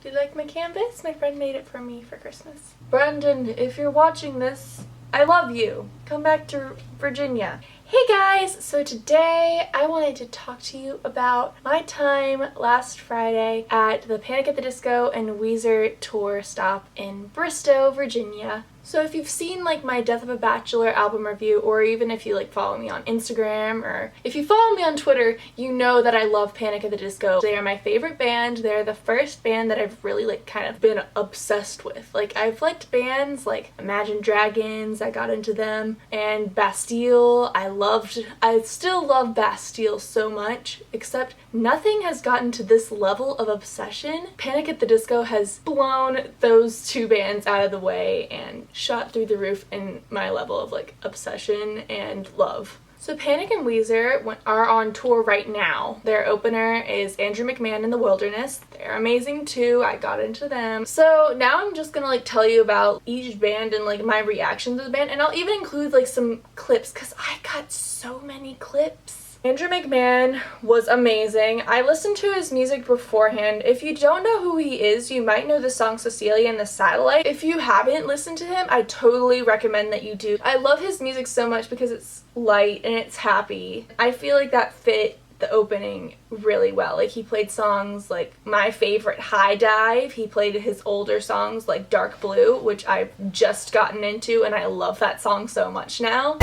Do you like my canvas? My friend made it for me for Christmas. Brendan, if you're watching this, I love you. Come back to Virginia. Hey guys, so today I wanted to talk to you about my time last Friday at the Panic at the Disco and Weezer tour stop in Bristow, Virginia. So if you've seen like my Death of a Bachelor album review, or even if you like follow me on Instagram, or if you follow me on Twitter, you know that I love Panic at the Disco. They are my favorite band. They're the first band that I've really like kind of been obsessed with. Like I've liked bands like Imagine Dragons, I got into them, and Bastille. I still love Bastille so much, except nothing has gotten to this level of obsession. Panic at the Disco has blown those two bands out of the way and shot through the roof in my level of like obsession and love. So Panic and Weezer are on tour right now. Their opener is Andrew McMahon in the Wilderness. They're amazing too. I got into them. So now I'm just gonna like tell you about each band and like my reaction to the band, and I'll even include like some clips because I got so many clips. Andrew McMahon was amazing. I listened to his music beforehand. If you don't know who he is, you might know the song Cecilia and the Satellite. If you haven't listened to him, I totally recommend that you do. I love his music so much because it's light and it's happy. I feel like that fit the opening really well. Like he played songs like my favorite, High Dive. He played his older songs like Dark Blue, which I've just gotten into, and I love that song so much now.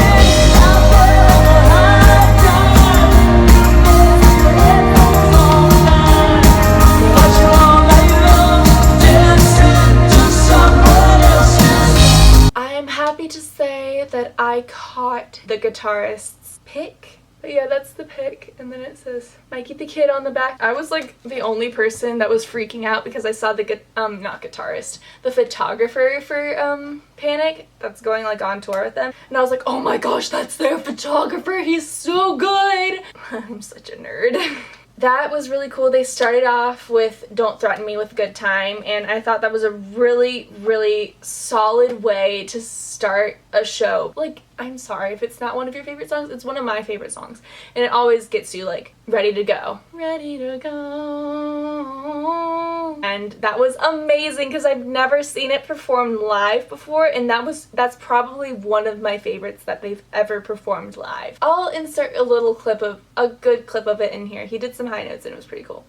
To say that I caught the guitarist's pick. But yeah, that's the pick, and then it says Mikey the Kid on the back. I was like the only person that was freaking out because I saw the not guitarist, the photographer for Panic that's going like on tour with them, and I was like, oh my gosh, that's their photographer, he's so good. I'm such a nerd. That was really cool. They started off with Don't Threaten Me with Good Time, and I thought that was a really, really solid way to start a show. Like, I'm sorry if it's not one of your favorite songs, it's one of my favorite songs, and it always gets you like ready to go. Ready to go. And that was amazing because I've never seen it performed live before, and that's probably one of my favorites that they've ever performed live. I'll insert a good clip of it in here. He did some high notes and it was pretty cool.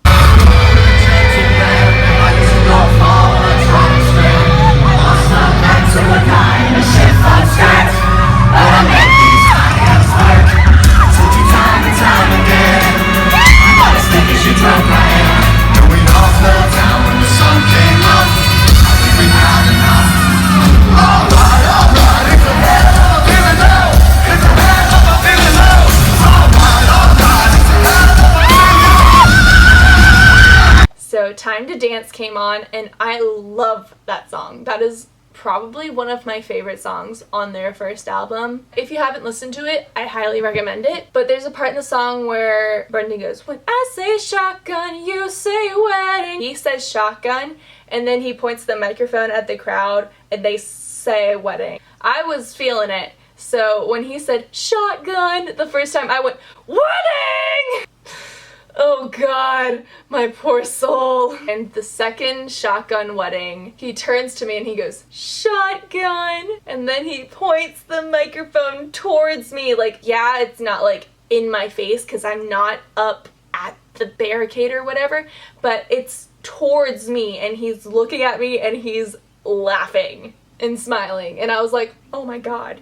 So Time to Dance came on, and I love that song. That is probably one of my favorite songs on their first album. If you haven't listened to it, I highly recommend it. But there's a part in the song where Brendan goes, when I say shotgun, you say wedding. He says shotgun, and then he points the microphone at the crowd, and they say wedding. I was feeling it. So when he said shotgun the first time, I went, wedding! Oh god, my poor soul. And the second shotgun wedding, he turns to me and he goes, shotgun! And then he points the microphone towards me. Like, yeah, it's not like in my face because I'm not up at the barricade or whatever, but it's towards me and he's looking at me and he's laughing and smiling. And I was like, oh my god,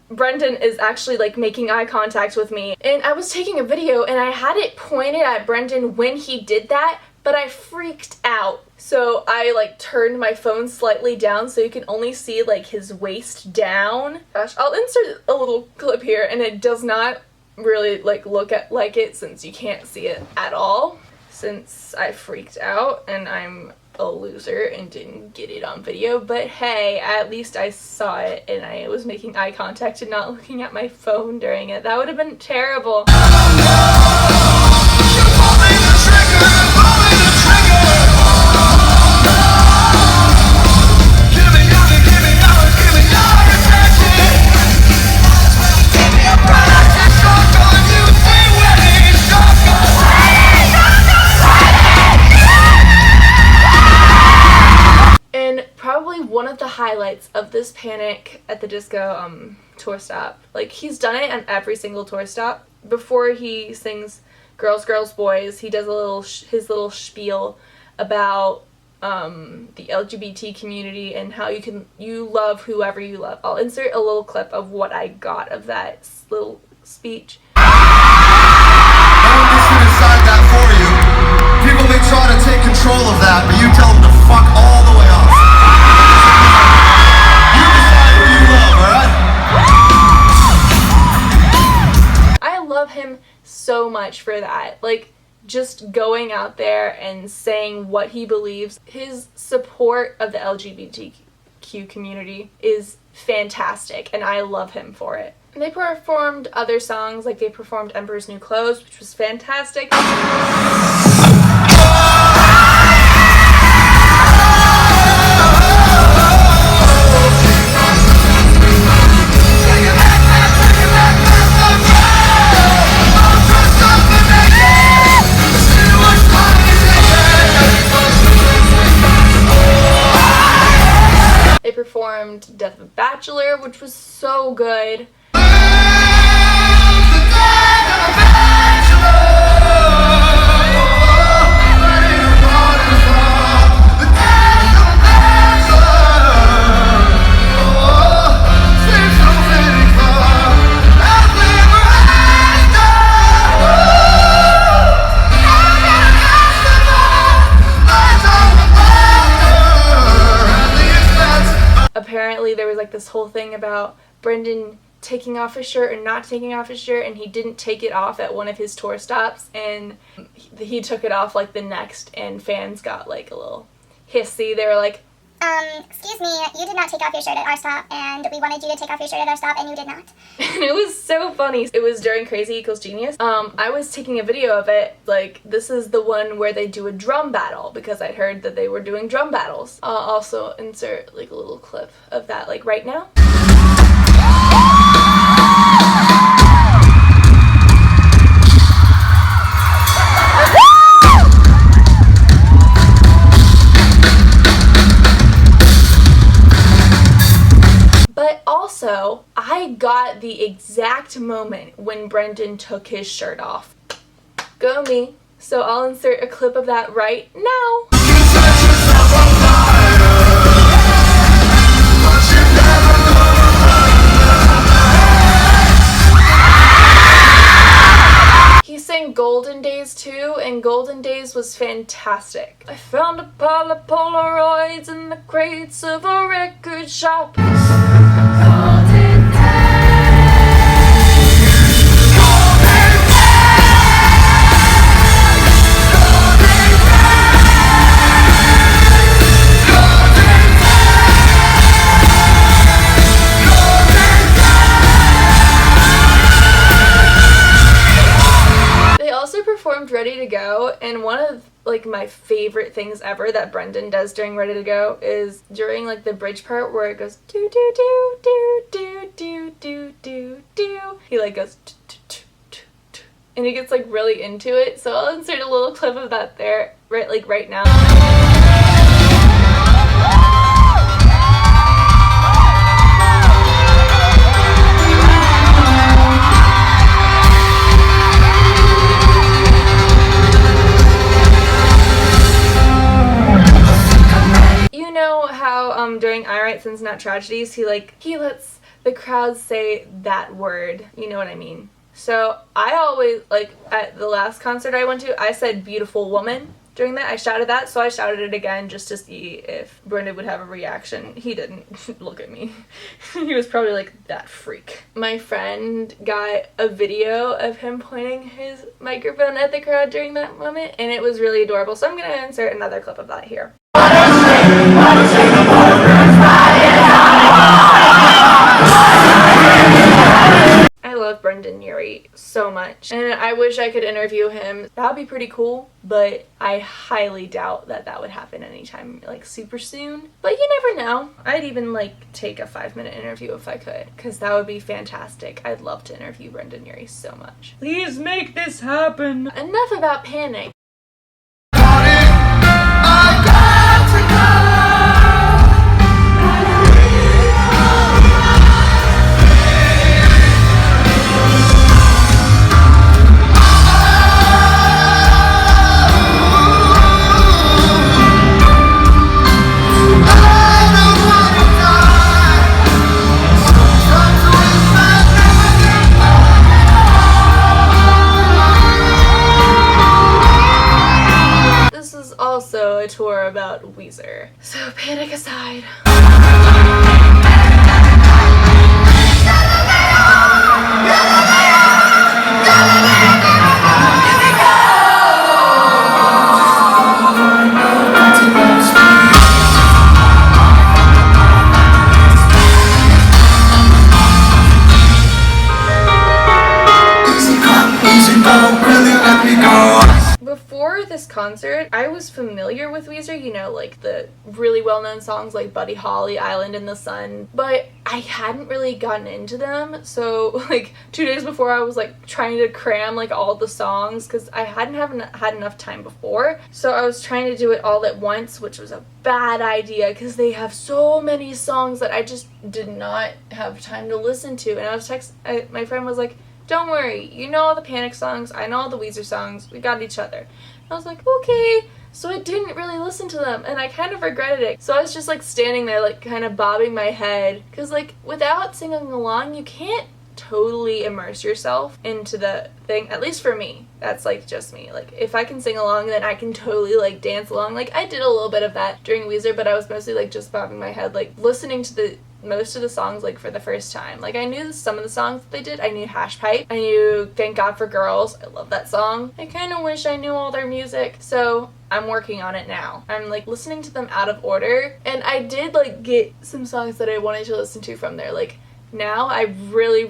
Brendan is actually like making eye contact with me. And I was taking a video and I had it pointed at Brendan when he did that, but I freaked out. So I like turned my phone slightly down so you can only see like his waist down. Gosh, I'll insert a little clip here, and it does not really like look like it since you can't see it at all, since I freaked out and I'm a loser and didn't get it on video. But hey, at least I saw it and I was making eye contact and not looking at my phone during it. That would have been terrible. highlights of this Panic at the Disco tour stop. Like, he's done it on every single tour stop. Before he sings Girls, Girls, Boys, he does his little spiel about the LGBT community and how you love whoever you love. I'll insert a little clip of what I got of that little speech. I'm just gonna decide that for you. People may try to take control of that, but you tell them to fuck all the way off. You decide who you love, alright? I love him so much for that. Like, just going out there and saying what he believes. His support of the LGBTQ community is fantastic, and I love him for it. And they performed other songs, like they performed Emperor's New Clothes, which was fantastic. They performed Death of a Bachelor, which was so good. Apparently there was like this whole thing about Brendan taking off his shirt and not taking off his shirt, and he didn't take it off at one of his tour stops, and he took it off like the next, and fans got like a little hissy. They were like, excuse me, you did not take off your shirt at our stop, and we wanted you to take off your shirt at our stop, and you did not. And it was so funny. It was during Crazy Equals Genius. I was taking a video of it. Like, this is the one where they do a drum battle, because I'd heard that they were doing drum battles. I'll also insert like a little clip of that, like right now. But also, I got the exact moment when Brendan took his shirt off. Go me. So I'll insert a clip of that right now. He sang Golden Days too, and Golden Days was fantastic. I found a pile of Polaroids in the crates of a record shop. Ready to Go, and one of like my favorite things ever that Brendan does during Ready to Go is during like the bridge part where it goes do do do do do do do do do. He like goes and he gets like really into it. So I'll insert a little clip of that there right now. During I Write Sins Not Tragedies, he lets the crowd say that word, you know what I mean? So I always, like, at the last concert I went to, I said beautiful woman during that. I shouted that, so I shouted it again just to see if Brendan would have a reaction. He didn't. Look at me. He was probably like, that freak. My friend got a video of him pointing his microphone at the crowd during that moment, and it was really adorable, so I'm going to insert another clip of that here. I love Brendan Urie so much, and I wish I could interview him. That would be pretty cool, but I highly doubt that that would happen anytime like super soon. But you never know. I'd even like take a 5-minute interview if I could, because that would be fantastic. I'd love to interview Brendan Urie so much. Please make this happen. Enough about Panic. I got to go. about Weezer. So Panic aside. Before this concert, I was familiar with Weezer, you know, like the really well-known songs like Buddy Holly, Island in the Sun, but I hadn't really gotten into them. So like 2 days before, I was like trying to cram like all the songs because I hadn't had enough time before. So I was trying to do it all at once, which was a bad idea because they have so many songs that I just did not have time to listen to. And I was my friend was like, don't worry, you know all the Panic songs, I know all the Weezer songs, we got each other. And I was like, okay. So I didn't really listen to them, and I kind of regretted it. So I was just like standing there like kind of bobbing my head, because like without singing along, you can't totally immerse yourself into the thing, at least for me. That's like just me. Like if I can sing along, then I can totally like dance along. Like I did a little bit of that during Weezer, but I was mostly like just bobbing my head, like listening to most of the songs like for the first time. Like I knew some of the songs that they did. I knew Hash Pipe. I knew Thank God for Girls. I love that song. I kind of wish I knew all their music. So I'm working on it now. I'm like listening to them out of order, and I did like get some songs that I wanted to listen to from there. Like now I really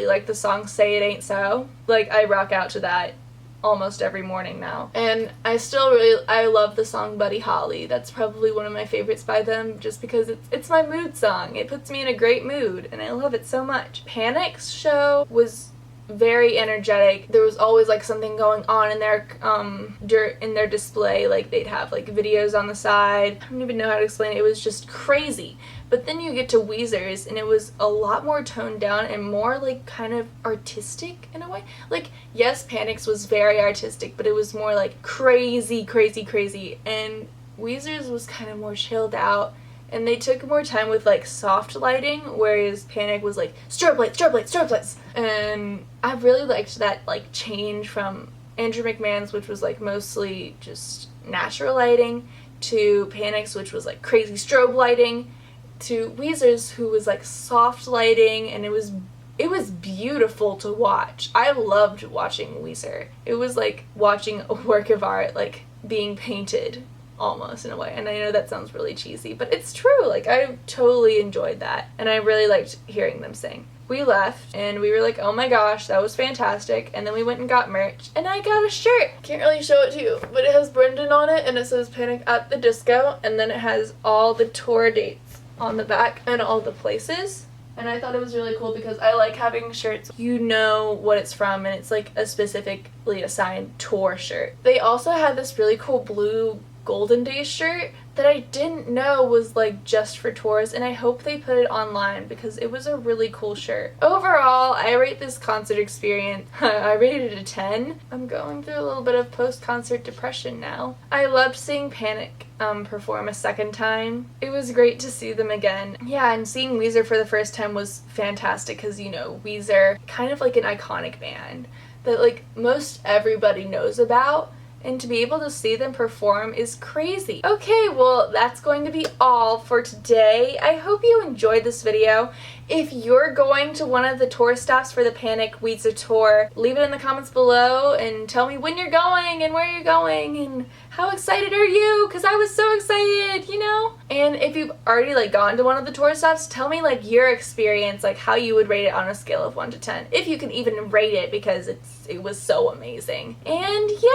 like the song Say It Ain't So. Like I rock out to that almost every morning now. And I love the song Buddy Holly. That's probably one of my favorites by them just because it's my mood song. It puts me in a great mood and I love it so much. Panic's show was very energetic. There was always like something going on in their display. Like they'd have like videos on the side. I don't even know how to explain it. It was just crazy. But then you get to Weezer's and it was a lot more toned down and more like kind of artistic in a way. Like yes, Panic's was very artistic, but it was more like crazy. And Weezer's was kind of more chilled out. And they took more time with like soft lighting, whereas Panic was like strobe lights. And I really liked that like change from Andrew McMahon's, which was like mostly just natural lighting, to Panic's, which was like crazy strobe lighting, to Weezer's, who was like soft lighting, and it was beautiful to watch. I loved watching Weezer. It was like watching a work of art like being painted almost in a way. And I know that sounds really cheesy, but it's true. Like I totally enjoyed that, and I really liked hearing them sing. We left and we were like, oh my gosh, that was fantastic. And then we went and got merch, and I got a shirt. Can't really show it to you, but it has Brendan on it and it says Panic at the Disco, and then it has all the tour dates on the back and all the places. And I thought it was really cool because I like having shirts, you know what it's from, and it's like a specifically assigned tour shirt. They also had this really cool blue Golden Days shirt that I didn't know was like just for tours, and I hope they put it online because it was a really cool shirt. Overall, I rate this concert experience, I rated it a 10. I'm going through a little bit of post-concert depression now. I loved seeing Panic perform a second time. It was great to see them again. Yeah, and seeing Weezer for the first time was fantastic because, you know, Weezer, kind of like an iconic band that like most everybody knows about. And to be able to see them perform is crazy. Okay, well, that's going to be all for today. I hope you enjoyed this video. If you're going to one of the tour stops for the Panic Weezer tour, leave it in the comments below and tell me when you're going and where you're going and how excited are you, because I was so excited, you know? And if you've already like gone to one of the tour stops, tell me like your experience, like how you would rate it on a scale of 1 to 10. If you can even rate it, because it was so amazing. And yeah.